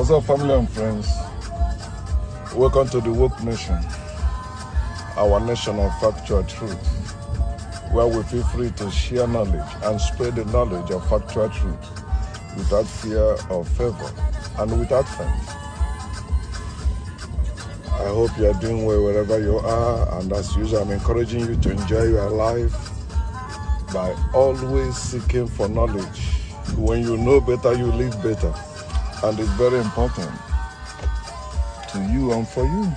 What's up, family and friends? Welcome to the Woke Nation, our nation of factual truth, where we feel free to share knowledge and spread the knowledge of factual truth without fear or favor and without offense. I hope you are doing well wherever you are, and as usual, I'm encouraging you to enjoy your life by always seeking for knowledge. When you know better, you live better, and it's very important to you and for you.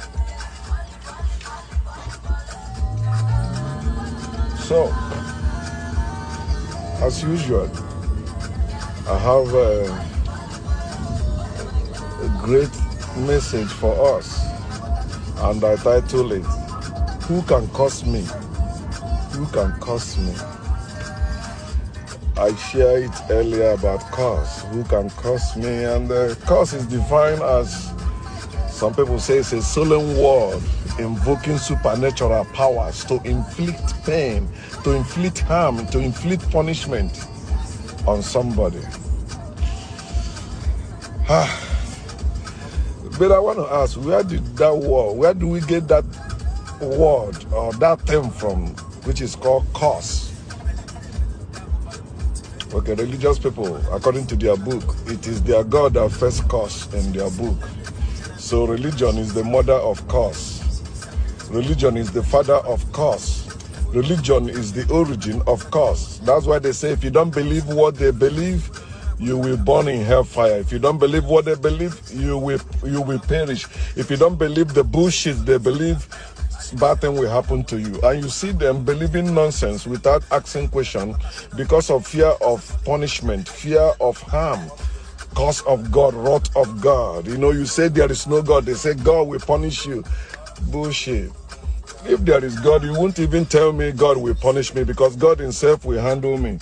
So, as usual, I have a great message for us, and I title it, Who Can Curse Me? Who Can Curse Me? I shared it earlier about curse. Who can curse me? And curse is defined as, some people say, it's a solemn word invoking supernatural powers to inflict pain, to inflict harm, to inflict punishment on somebody. But I want to ask, where do we get that word or that term from, which is called curse? Okay, religious people, according to their book, it is their God that first cursed in their book. So religion is the mother of curse. Religion is the father of curse. Religion is the origin of curse. That's why they say if you don't believe what they believe, you will burn in hellfire. If you don't believe what they believe, you will perish. If you don't believe the bullshit they believe, bad thing will happen to you. And you see them believing nonsense without asking questions because of fear of punishment, fear of harm, curse of God, wrath of God. You know, you say there is no God, they say God will punish you. Bullshit. If there is God, you won't even tell me God will punish me, because God himself will handle me.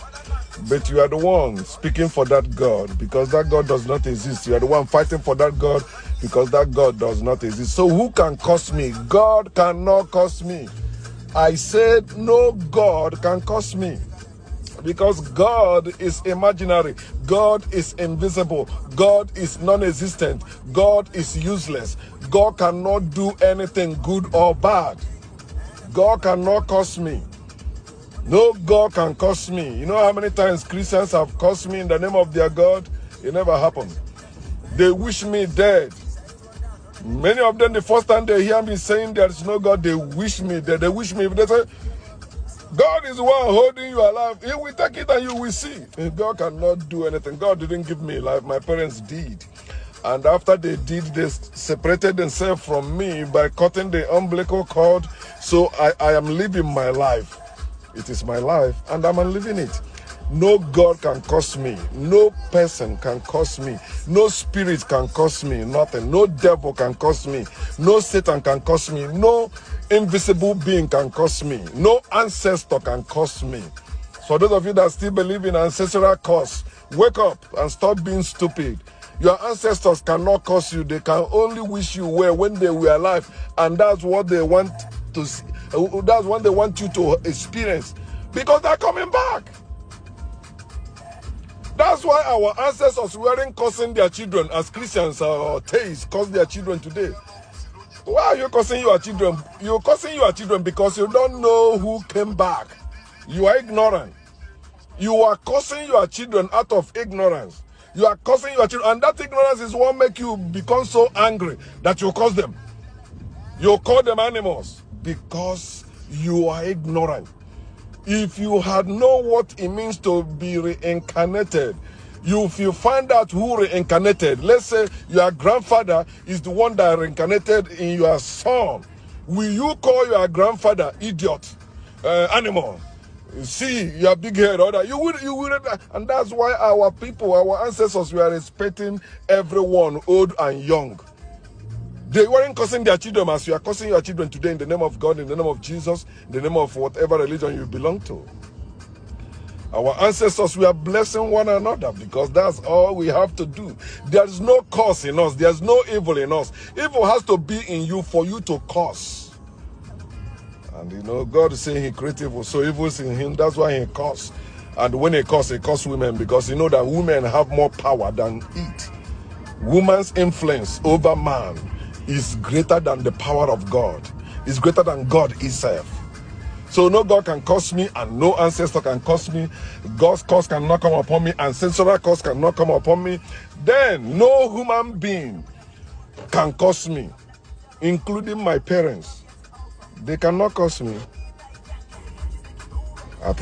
But you are the one speaking for that God, because that God does not exist. You are the one fighting for that God, because that God does not exist. So who can curse me? God cannot curse me. I said no God can curse me, because God is imaginary. God is invisible. God is non-existent. God is useless. God cannot do anything good or bad. God cannot curse me. No God can curse me. You know how many times Christians have cursed me in the name of their God? It never happened. They wish me dead. Many of them, the first time they hear me saying there is no God, they wish me dead. They wish me. They say, God is the one holding you alive. He will take it and you will see. God cannot do anything. God didn't give me life. My parents did. And after they did, they separated themselves from me by cutting the umbilical cord. So I am living my life. It is my life, and I'm living it. No God can curse me. No person can curse me. No spirit can curse me. Nothing. No devil can curse me. No Satan can curse me. No invisible being can curse me. No ancestor can curse me. For those of you that still believe in ancestral curse, wake up and stop being stupid. Your ancestors cannot curse you. They can only wish you well when they were alive, and that's what they want to see. That's what they want you to experience, because they're coming back. That's why our ancestors weren't cursing their children as Christians or theists curse their children today. Why are you cursing your children? You're cursing your children because you don't know who came back. You are ignorant. You are cursing your children out of ignorance. You are cursing your children, and that ignorance is what makes you become so angry that you curse them. You call them animals because you are ignorant. If you had known what it means to be reincarnated, if you find out who reincarnated, let's say your grandfather is the one that reincarnated in your son, will you call your grandfather idiot, animal? See your big head, or that you would, and that's why our people, our ancestors, were respecting everyone, old and young. They weren't cursing their children as you are cursing your children today in the name of God, in the name of Jesus, in the name of whatever religion you belong to. Our ancestors were blessing one another, because that's all we have to do. There's no curse in us. There's no evil in us. Evil has to be in you for you to curse. And you know, God is saying he created evil, so evil is in him. That's why he curses. And when he curses women, because you know that women have more power than it. Woman's influence over man is greater than the power of God. It's greater than God himself. So no God can curse me, and no ancestor can curse me. God's curse cannot come upon me, ancestral curse cannot come upon me. Then no human being can curse me, including my parents. They cannot curse me. At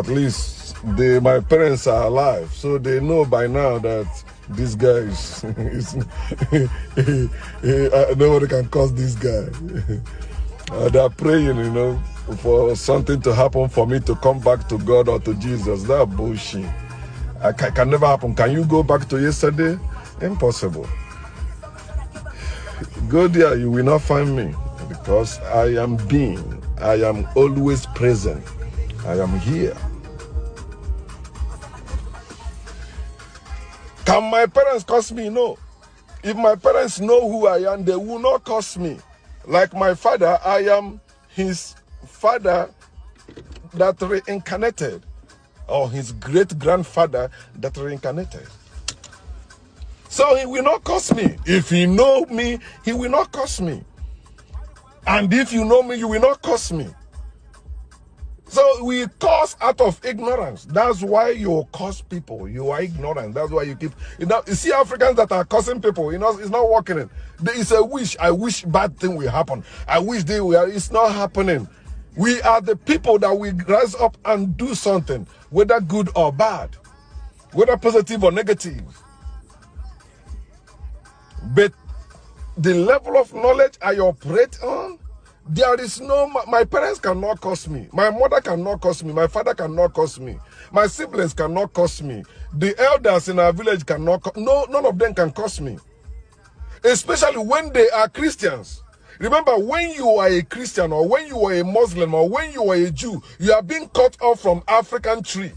least my parents are alive, so they know by now that this guy nobody can curse this guy. They're praying, you know, for something to happen for me to come back to God or to Jesus. That bullshit. Can never happen. Can you go back to yesterday? Impossible. Go there, you will not find me, because I am being. I am always present. I am here. Can my parents curse me? No. If my parents know who I am, they will not curse me. Like my father, I am his father that reincarnated, or his great-grandfather that reincarnated. So he will not curse me. If he know me, he will not curse me. And if you know me, you will not curse me. So we curse out of ignorance. That's why you curse people. You are ignorant. That's why you keep. You see Africans that are cursing people. It's not working. It's a wish. I wish bad thing will happen. I wish they will. It's not happening. We are the people that will rise up and do something, whether good or bad, whether positive or negative. But the level of knowledge I operate on, there is no, my parents cannot curse me. My mother cannot curse me. My father cannot curse me. My siblings cannot curse me. The elders in our village cannot, none of them can curse me. Especially when they are Christians. Remember, when you are a Christian, or when you are a Muslim, or when you are a Jew, you are being cut off from African tree.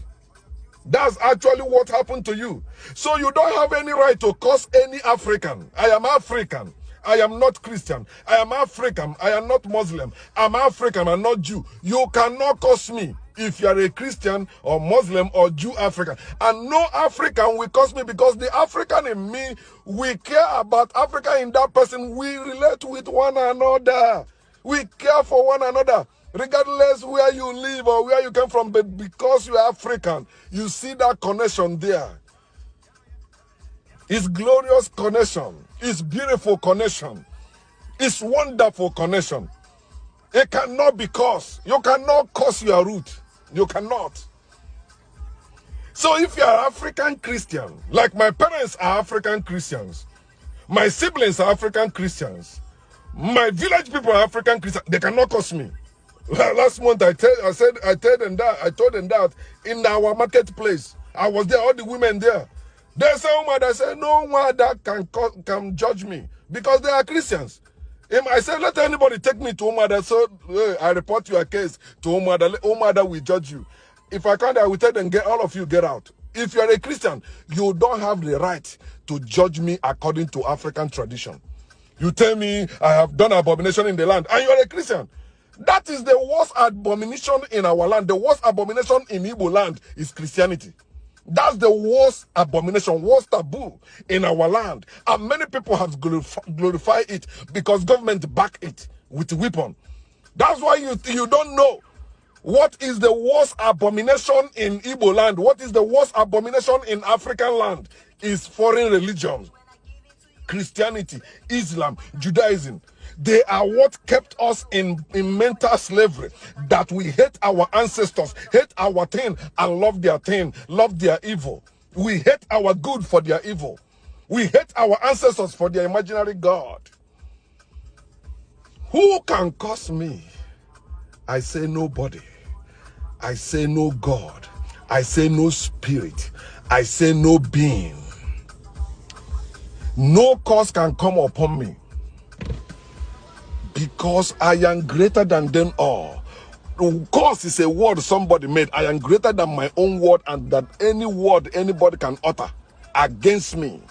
That's actually what happened to you. So you don't have any right to curse any African. I am African. I am not Christian. I am African. I am not Muslim. I'm African. I'm not Jew. You cannot curse me if you are a Christian or Muslim or Jew African. And no African will curse me, because the African in me, we care about Africa in that person. We relate with one another. We care for one another. Regardless where you live or where you come from, but because you are African, you see that connection there. It's glorious connection. It's beautiful connection. It's wonderful connection. It cannot be cursed. You cannot curse your root. You cannot. So if you are African Christian, like my parents are African Christians, my siblings are African Christians, my village people are African Christians, they cannot curse me. Last month I told them that in our marketplace. I was there, all the women there. They say, I said, no one that can judge me, because they are Christians. I said, let anybody take me to Umada, so I report your case to Umada. Umada will judge you. If I can't, I will tell them, all of you get out. If you are a Christian, you don't have the right to judge me according to African tradition. You tell me I have done abomination in the land, and you are a Christian. That is the worst abomination in our land. The worst abomination in Igbo land is Christianity. That's the worst abomination, worst taboo in our land. And many people have glorified it because government back it with a weapon. That's why you don't know what is the worst abomination in Igbo land. What is the worst abomination in African land is foreign religions. Christianity, Islam, Judaism. They are what kept us in mental slavery, that we hate our ancestors, hate our thing, and love their thing, love their evil. We hate our good for their evil. We hate our ancestors for their imaginary God. Who can curse me? I say nobody. I say no God. I say no spirit. I say no being. No curse can come upon me, because I am greater than them all. Curse is a word somebody made. I am greater than my own word, and that any word anybody can utter against me.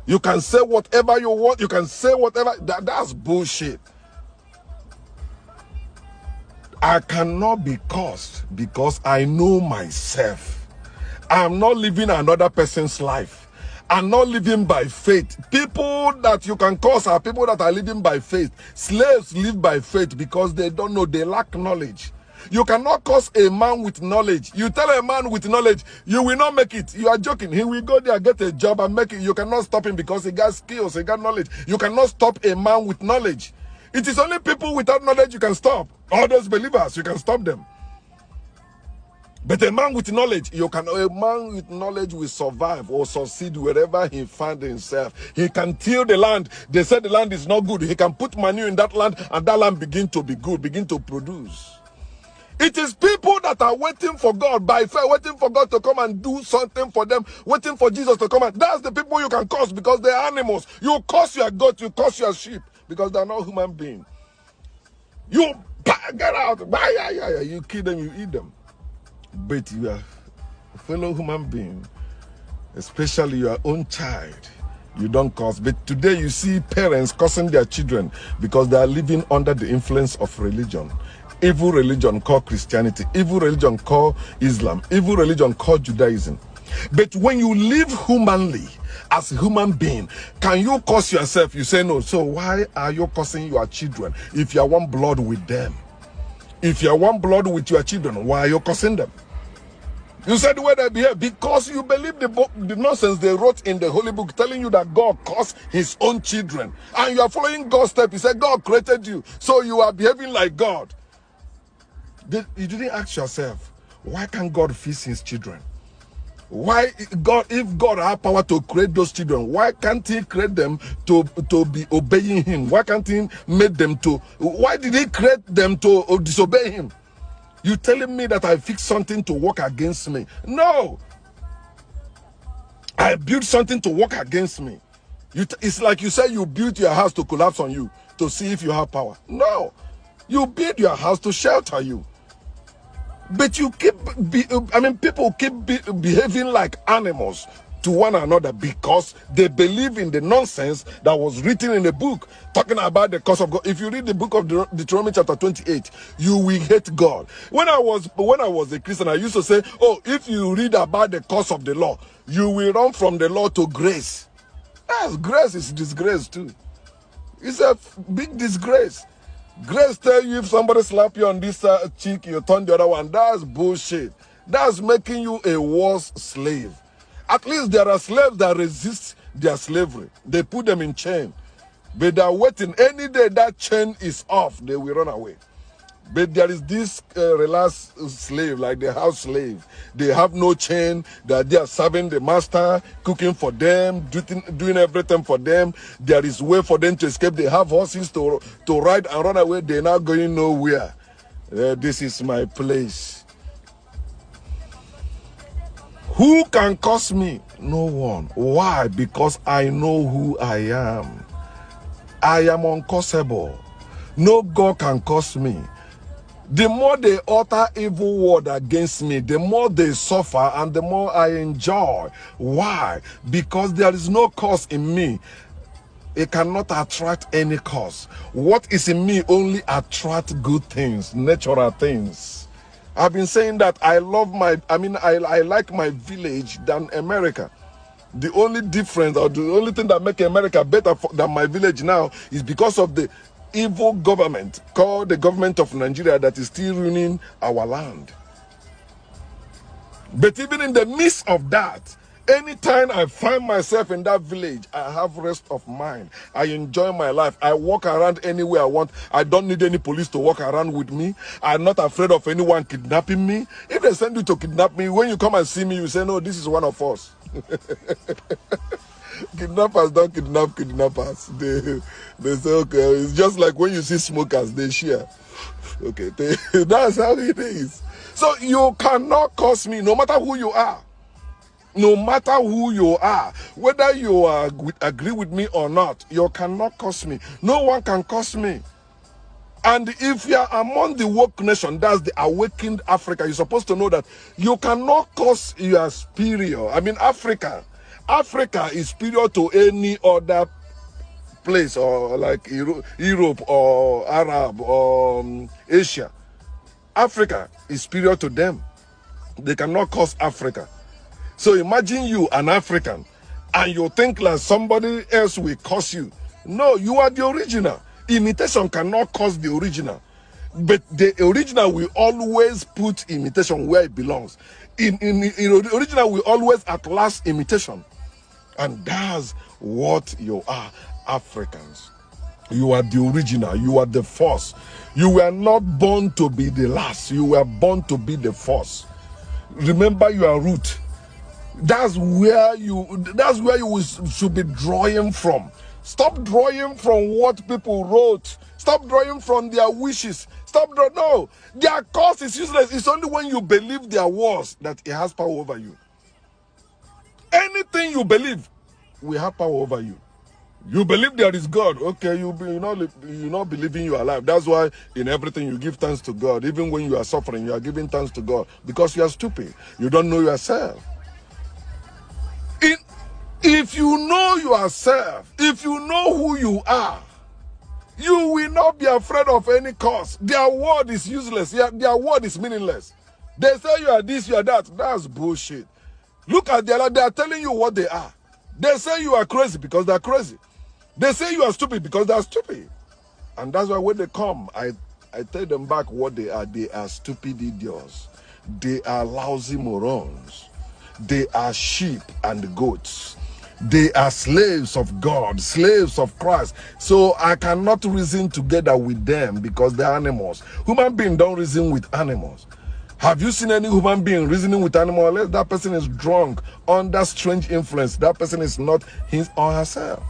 You can say whatever you want. You can say whatever. That's bullshit. I cannot be cursed because I know myself. I am not living another person's life. are not living by faith. People that you can curse are people that are living by faith. Slaves live by faith because they don't know, they lack knowledge. You cannot curse a man with knowledge. You tell a man with knowledge, you will not make it. You are joking. He will go there, get a job and make it. You cannot stop him because he got skills, he got knowledge. You cannot stop a man with knowledge. It is only people without knowledge you can stop. All those believers, you can stop them. But a man with knowledge, a man with knowledge will survive or succeed wherever he finds himself. He can till the land. They said the land is not good. He can put manure in that land and that land begin to be good, begin to produce. It is people that are waiting for God by faith, waiting for God to come and do something for them, waiting for Jesus to come. And that's the people you can curse because they are animals. You curse your goat, you curse your sheep because they are not human beings. You get out, you kill them, you eat them. But you are a fellow human being, especially your own child. You don't curse. But today you see parents cursing their children because they are living under the influence of religion. Evil religion called Christianity, evil religion called Islam, evil religion called Judaism. But when you live humanly, as a human being, can you curse yourself? You say no. So why are you cursing your children if you are one blood with them? If you are one blood with your children, why are you cursing them? You said the way they behave because you believe the nonsense they wrote in the Holy Book telling you that God cursed his own children. And you are following God's step. He said God created you, so you are behaving like God. You didn't ask yourself, why can't God feed his children? Why God, if God had power to create those children, why can't he create them to be obeying him? Why can't he make them to, why did he create them to disobey him? You telling me that I fixed something to work against me? No. I built something to work against me. It's like you say you built your house to collapse on you, to see if you have power. No. You build your house to shelter you. But you keep, people keep behaving like animals to one another because they believe in the nonsense that was written in the book talking about the curse of God. If you read the book of Deuteronomy chapter 28, you will hate God. When I was a Christian, I used to say, oh, if you read about the curse of the law, you will run from the law to grace. Yes, grace is disgrace too. It's a big disgrace. Grace tell you if somebody slap you on this cheek, you turn the other one. That's bullshit. That's making you a worse slave. At least there are slaves that resist their slavery. They put them in chain. But they're waiting. Any day that chain is off, they will run away. But there is this relaxed slave, like the house slave. They have no chain. They are serving the master, cooking for them, doing everything for them. There is way for them to escape. They have horses to ride and run away. They're not going nowhere. This is my place. Who can curse me? No one. Why? Because I know who I am. I am uncursable. No God can curse me. The more they utter evil word against me, the more they suffer and the more I enjoy. Why? Because there is no curse in me. It cannot attract any curse. What is in me only attracts good things, natural things. I've been saying that I like my village than America. The only difference, or the only thing that makes America better than my village now, is because of the evil government called the government of Nigeria that is still ruining our land. But even in the midst of that, anytime I find myself in that village, I have rest of mind. I enjoy my life. I walk around anywhere I want. I don't need any police to walk around with me. I'm not afraid of anyone kidnapping me. If they send you to kidnap me, when you come and see me, you say, no, this is one of us. Kidnappers don't kidnap kidnappers. They say, okay, it's just like when you see smokers, they share. Okay, that's how it is. So you cannot curse me, no matter who you are. No matter who you are, whether you agree with me or not, you cannot curse me. No one can curse me. And if you are among the woke nation, that's the awakened Africa, you're supposed to know that you cannot curse your superior. Africa is superior to any other place, or like Europe or Arab or Asia. Africa is superior to them. They cannot curse Africa. So imagine you, an African, and you think like somebody else will curse you. No, you are the original. Imitation cannot curse the original. But the original will always put imitation where it belongs. In original will always outlast imitation. And that's what you are, Africans. You are the original. You are the first. You were not born to be the last. You were born to be the first. Remember your root. That's where you should be drawing from. Stop drawing from what people wrote. Stop drawing from their wishes. Stop drawing. No, their cause is useless. It's only when you believe their words that it has power over you. Anything you believe will have power over you. You believe there is God. Okay, you're not believing you are alive. That's why in everything you give thanks to God. Even when you are suffering, you are giving thanks to God because you are stupid. You don't know yourself. If you know yourself, if you know who you are, you will not be afraid of any cause. Their word is useless. Their word is meaningless. They say you are this, you are that. That's bullshit. Look at their life. They are telling you what they are. They say you are crazy because they are crazy. They say you are stupid because they are stupid. And that's why when they come, I tell them back what they are. They are stupid idiots. They are lousy morons. They are sheep and goats. They are slaves of God, slaves of Christ. So I cannot reason together with them because they're animals. Human beings don't reason with animals. Have you seen any human being reasoning with animals? Unless that person is drunk, under strange influence, that person is not his or herself.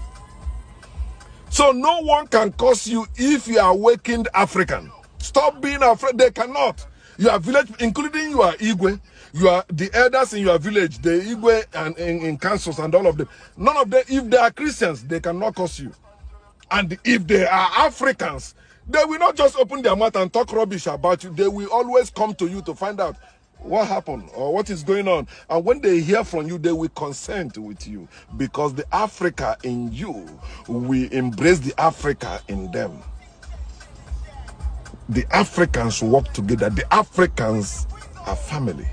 So no one can curse you if you are awakened African. Stop being afraid. They cannot. Your village, including your Igwe, you are the elders in your village, the Igwe and in councils and all of them. None of them, if they are Christians, they cannot curse you. And if they are Africans, they will not just open their mouth and talk rubbish about you. They will always come to you to find out what happened or what is going on. And when they hear from you, they will consent with you because the Africa in you will embrace the Africa in them. The Africans work together. The Africans are family.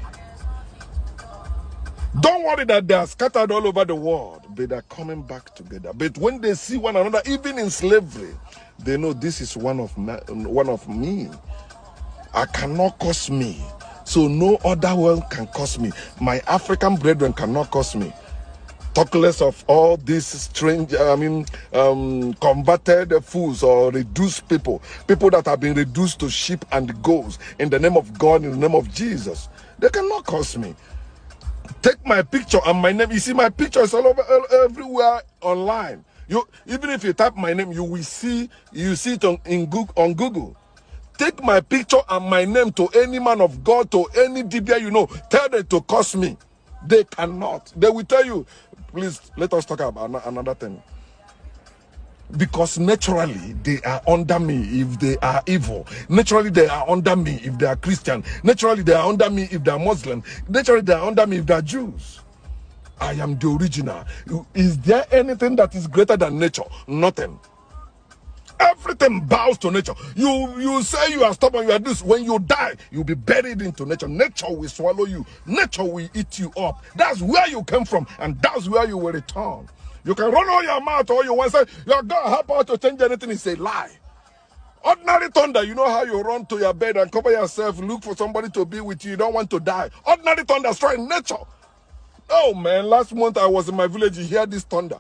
Don't worry that they are scattered all over the world, but they're coming back together. But when they see one another, even in slavery, they know this is one of me. I cannot curse me. So no other one can curse me. My African brethren cannot curse me. Talk less of all these strange, converted fools or reduced people that have been reduced to sheep and goats in the name of God, in the name of Jesus. They cannot curse me. Take my picture and my name. You see, my picture is all over, everywhere online. Even if you type my name, you see it on Google. Take my picture and my name to any man of God, to any dibia you know. Tell them to curse me. They cannot. They will tell you, please, let us talk about another thing. Because naturally, they are under me if they are evil. Naturally, they are under me if they are Christian. Naturally, they are under me if they are Muslim. Naturally, they are under me if they are Jews. I am the original. Is there anything that is greater than nature? Nothing. Everything bows to nature. You say you are stubborn, you are this. When you die, you'll be buried into nature. Nature will swallow you. Nature will eat you up. That's where you came from, and that's where you will return. You can run all your mouth all you want to say, your God help out to change anything. It's a lie. Ordinary thunder, you know how you run to your bed and cover yourself, look for somebody to be with you. You don't want to die. Ordinary thunder, strike nature. Oh man, last month I was in my village, you hear this thunder.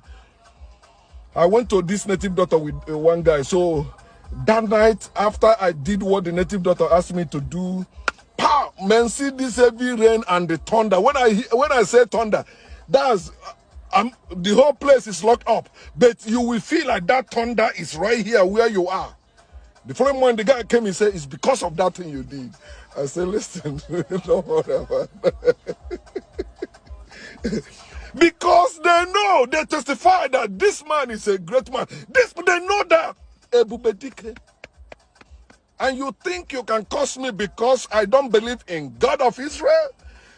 I went to this native doctor with one guy. So that night, after I did what the native doctor asked me to do, pow, man, see this heavy rain and the thunder. When I say thunder, that's the whole place is locked up. But you will feel like that thunder is right here where you are. The following morning, the guy came and said, it's because of that thing you did. I said, listen, don't worry about that. Because they know, they testify that this man is a great man. They know that. Ebubedike. And you think you can curse me because I don't believe in God of Israel?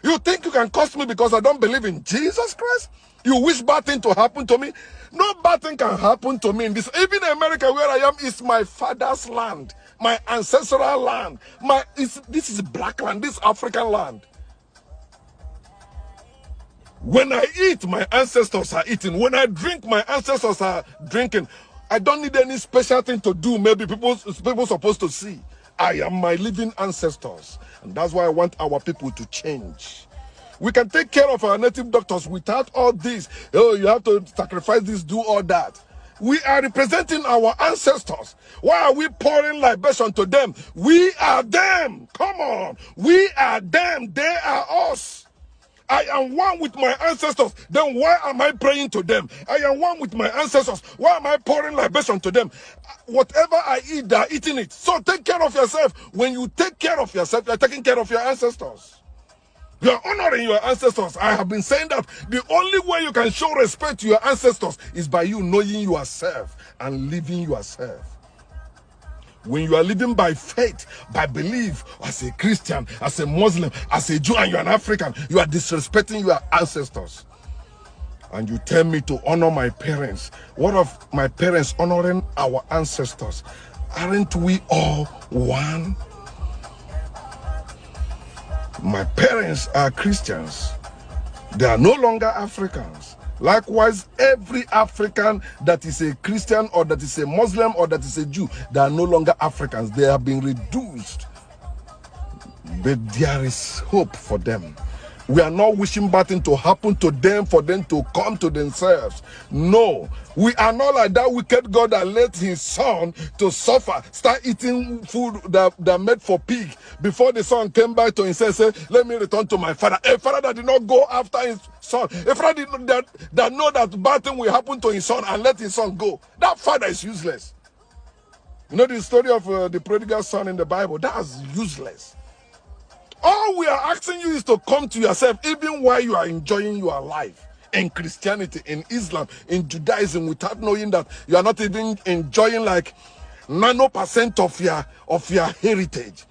You think you can curse me because I don't believe in Jesus Christ? You wish bad thing to happen to me? No bad thing can happen to me in this. Even America where I am is my father's land. My ancestral land. This is black land. This African land. When I eat, my ancestors are eating. When I drink, my ancestors are drinking. I don't need any special thing to do. Maybe people supposed to see. I am my living ancestors. And that's why I want our people to change. We can take care of our native doctors without all this. Oh, you have to sacrifice this, do all that. We are representing our ancestors. Why are we pouring libation to them? We are them. Come on. We are them. They are us. I am one with my ancestors. Then why am I praying to them? I am one with my ancestors. Why am I pouring libation to them? Whatever I eat, they are eating it. So take care of yourself. When you take care of yourself, you are taking care of your ancestors. You are honoring your ancestors. I have been saying that the only way you can show respect to your ancestors is by you knowing yourself and living yourself. When you are living by faith, by belief, as a Christian, as a Muslim, as a Jew, and you are an African, you are disrespecting your ancestors. And you tell me to honor my parents. What of my parents honoring our ancestors? Aren't we all one? My parents are Christians. They are no longer Africans. Likewise, every African that is a Christian or that is a Muslim or that is a Jew, they are no longer Africans. They have been reduced. But there is hope for them. We are not wishing bad things to happen to them for them to come to themselves. No, we are not like that wicked God that let his son to suffer, start eating food that made for pig before the son came back to himself and said, let me return to my father. A father that did not go after his son, a father that know that bad thing will happen to his son and let his son go. That father is useless. You know the story of the prodigal son in the Bible? That's useless. All we are asking you is to come to yourself even while you are enjoying your life in Christianity, in Islam, in Judaism, without knowing that you are not even enjoying like 9% of your heritage.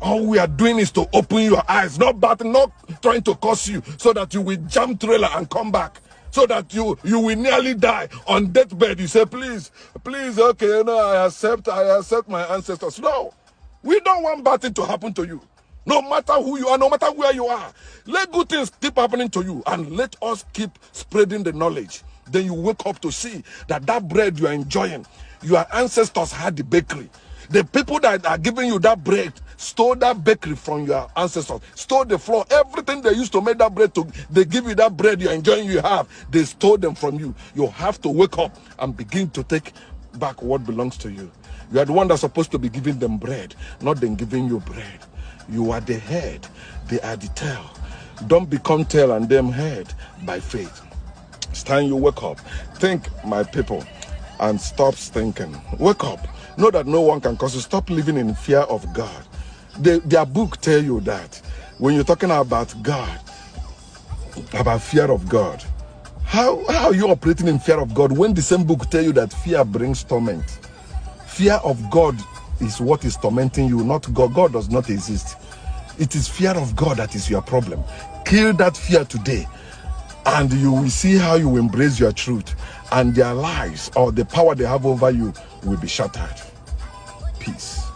All we are doing is to open your eyes, not trying to curse you so that you will jump trailer and come back. So that you will nearly die on deathbed. You say, please, okay, no, I accept my ancestors. No, we don't want bad thing to happen to you. No matter who you are, no matter where you are, let good things keep happening to you and let us keep spreading the knowledge. Then you wake up to see that bread you are enjoying, your ancestors had the bakery. The people that are giving you that bread stole that bakery from your ancestors, stole the flour, everything they used to make that bread, they give you that bread you're enjoying, you have, they stole them from you. You have to wake up and begin to take back what belongs to you. You are the one that's supposed to be giving them bread, not them giving you bread. You are the head, they are the tail. Don't become tail and them head by faith. It's time you wake up. Think, my people, and stop thinking. Wake up. Know that no one can cause you. Stop living in fear of God. Their book tell you that. When you're talking about God, about fear of God, how are you operating in fear of God when the same book tell you that fear brings torment? Fear of God is what is tormenting you, not God. God does not exist. It is fear of God that is your problem. Kill that fear today, and you will see how you embrace your truth, and their lies or the power they have over you will be shattered. Peace.